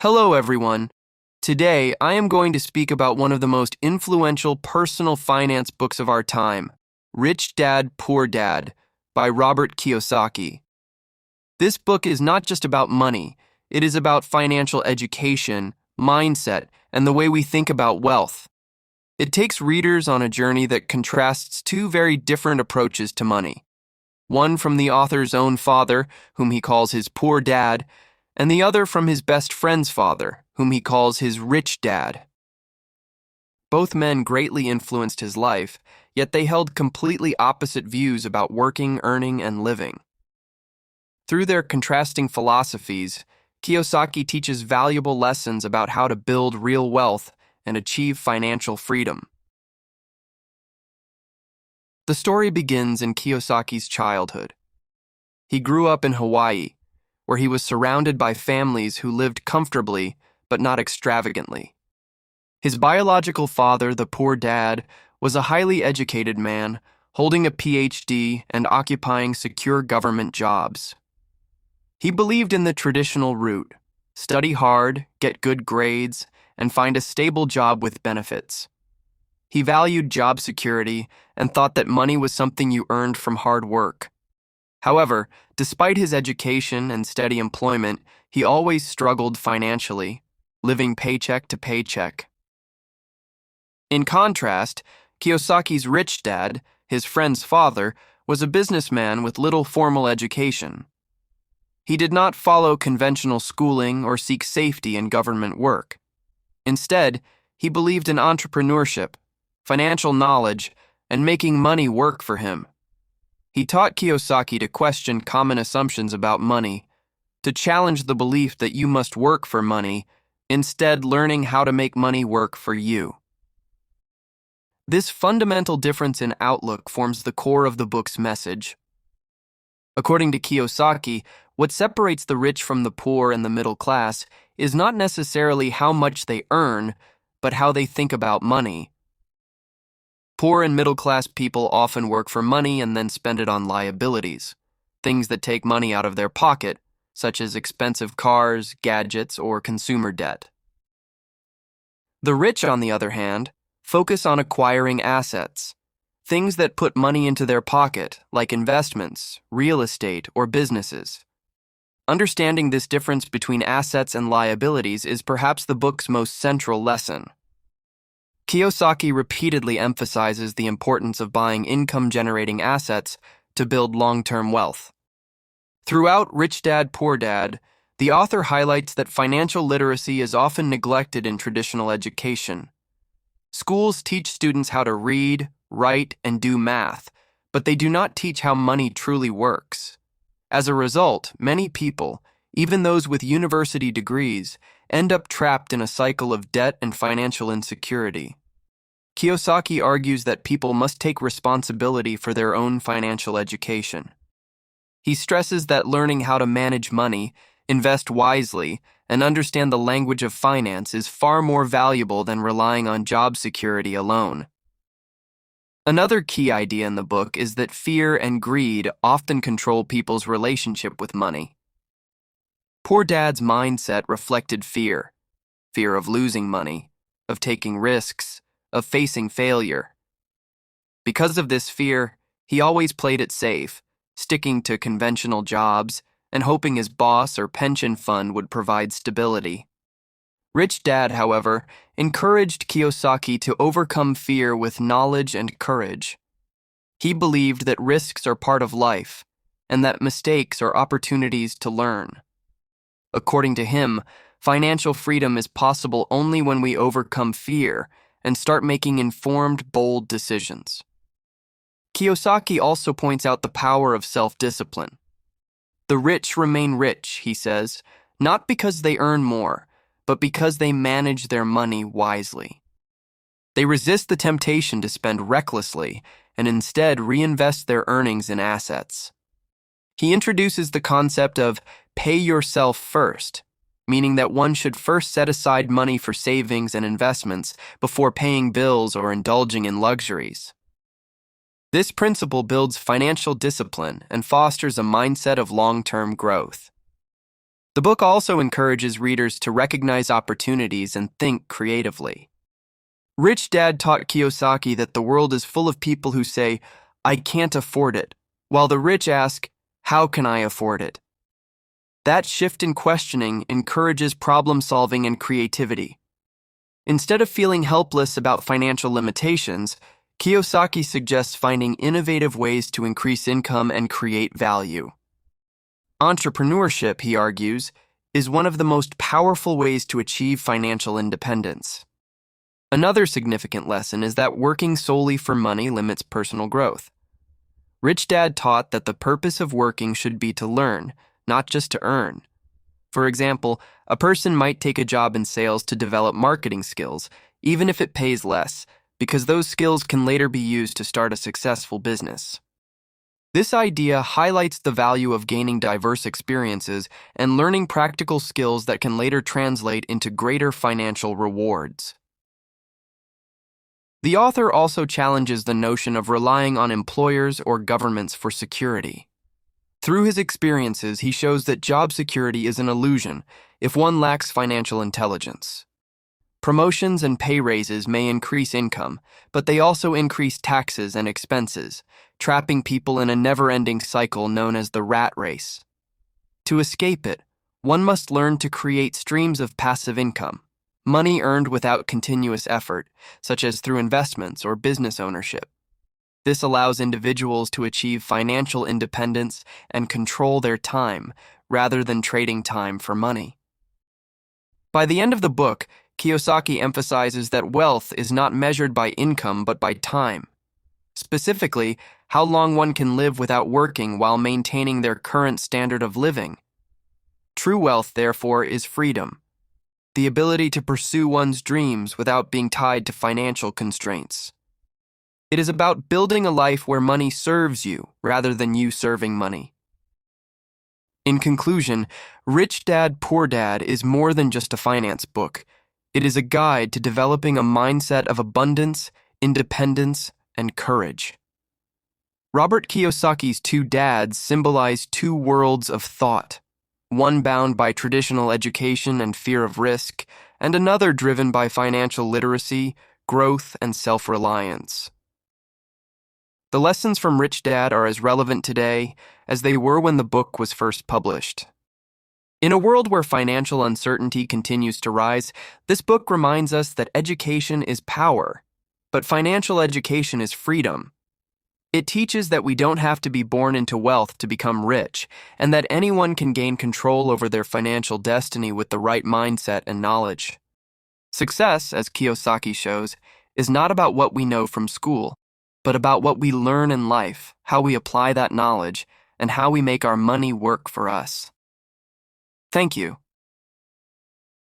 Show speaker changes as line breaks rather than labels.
Hello, everyone. Today, I am going to speak about one of the most influential personal finance books of our time, Rich Dad, Poor Dad, by Robert Kiyosaki. This book is not just about money, it is about financial education, mindset, and the way we think about wealth. It takes readers on a journey that contrasts two very different approaches to money. One from the author's own father, whom he calls his poor dad, and the other from his best friend's father, whom he calls his rich dad. Both men greatly influenced his life, yet they held completely opposite views about working, earning, and living. Through their contrasting philosophies, Kiyosaki teaches valuable lessons about how to build real wealth and achieve financial freedom. The story begins in Kiyosaki's childhood. He grew up in Hawaii, where he was surrounded by families who lived comfortably but not extravagantly. His biological father, the poor dad, was a highly educated man, holding a PhD and occupying secure government jobs. He believed in the traditional route: study hard, get good grades, and find a stable job with benefits. He valued job security and thought that money was something you earned from hard work. However, despite his education and steady employment, he always struggled financially, living paycheck to paycheck. In contrast, Kiyosaki's rich dad, his friend's father, was a businessman with little formal education. He did not follow conventional schooling or seek safety in government work. Instead, he believed in entrepreneurship, financial knowledge, and making money work for him. He taught Kiyosaki to question common assumptions about money, to challenge the belief that you must work for money, instead learning how to make money work for you. This fundamental difference in outlook forms the core of the book's message. According to Kiyosaki, what separates the rich from the poor and the middle class is not necessarily how much they earn, but how they think about money. Poor and middle-class people often work for money and then spend it on liabilities, things that take money out of their pocket, such as expensive cars, gadgets, or consumer debt. The rich, on the other hand, focus on acquiring assets, things that put money into their pocket, like investments, real estate, or businesses. Understanding this difference between assets and liabilities is perhaps the book's most central lesson. Kiyosaki repeatedly emphasizes the importance of buying income-generating assets to build long-term wealth. Throughout Rich Dad, Poor Dad, the author highlights that financial literacy is often neglected in traditional education. Schools teach students how to read, write, and do math, but they do not teach how money truly works. As a result, many people, even those with university degrees, end up trapped in a cycle of debt and financial insecurity. Kiyosaki argues that people must take responsibility for their own financial education. He stresses that learning how to manage money, invest wisely, and understand the language of finance is far more valuable than relying on job security alone. Another key idea in the book is that fear and greed often control people's relationship with money. Poor Dad's mindset reflected fear of losing money, of taking risks, of facing failure. Because of this fear, he always played it safe, sticking to conventional jobs and hoping his boss or pension fund would provide stability. Rich Dad, however, encouraged Kiyosaki to overcome fear with knowledge and courage. He believed that risks are part of life and that mistakes are opportunities to learn. According to him, financial freedom is possible only when we overcome fear and start making informed, bold decisions. Kiyosaki also points out the power of self-discipline. The rich remain rich, he says, not because they earn more, but because they manage their money wisely. They resist the temptation to spend recklessly and instead reinvest their earnings in assets. He introduces the concept of pay yourself first, meaning that one should first set aside money for savings and investments before paying bills or indulging in luxuries. This principle builds financial discipline and fosters a mindset of long-term growth. The book also encourages readers to recognize opportunities and think creatively. Rich Dad taught Kiyosaki that the world is full of people who say, "I can't afford it," while the rich ask, "How can I afford it?" That shift in questioning encourages problem-solving and creativity. Instead of feeling helpless about financial limitations, Kiyosaki suggests finding innovative ways to increase income and create value. Entrepreneurship, he argues, is one of the most powerful ways to achieve financial independence. Another significant lesson is that working solely for money limits personal growth. Rich Dad taught that the purpose of working should be to learn, not just to earn. For example, a person might take a job in sales to develop marketing skills, even if it pays less, because those skills can later be used to start a successful business. This idea highlights the value of gaining diverse experiences and learning practical skills that can later translate into greater financial rewards. The author also challenges the notion of relying on employers or governments for security. Through his experiences, he shows that job security is an illusion if one lacks financial intelligence. Promotions and pay raises may increase income, but they also increase taxes and expenses, trapping people in a never-ending cycle known as the rat race. To escape it, one must learn to create streams of passive income, money earned without continuous effort, such as through investments or business ownership. This allows individuals to achieve financial independence and control their time, rather than trading time for money. By the end of the book, Kiyosaki emphasizes that wealth is not measured by income but by time. Specifically, how long one can live without working while maintaining their current standard of living. True wealth, therefore, is freedom, the ability to pursue one's dreams without being tied to financial constraints. It is about building a life where money serves you rather than you serving money. In conclusion, Rich Dad, Poor Dad is more than just a finance book. It is a guide to developing a mindset of abundance, independence, and courage. Robert Kiyosaki's two dads symbolize two worlds of thought, one bound by traditional education and fear of risk, and another driven by financial literacy, growth, and self-reliance. The lessons from Rich Dad are as relevant today as they were when the book was first published. In a world where financial uncertainty continues to rise, this book reminds us that education is power, but financial education is freedom. It teaches that we don't have to be born into wealth to become rich, and that anyone can gain control over their financial destiny with the right mindset and knowledge. Success, as Kiyosaki shows, is not about what we know from school, but about what we learn in life, how we apply that knowledge, and how we make our money work for us. Thank you.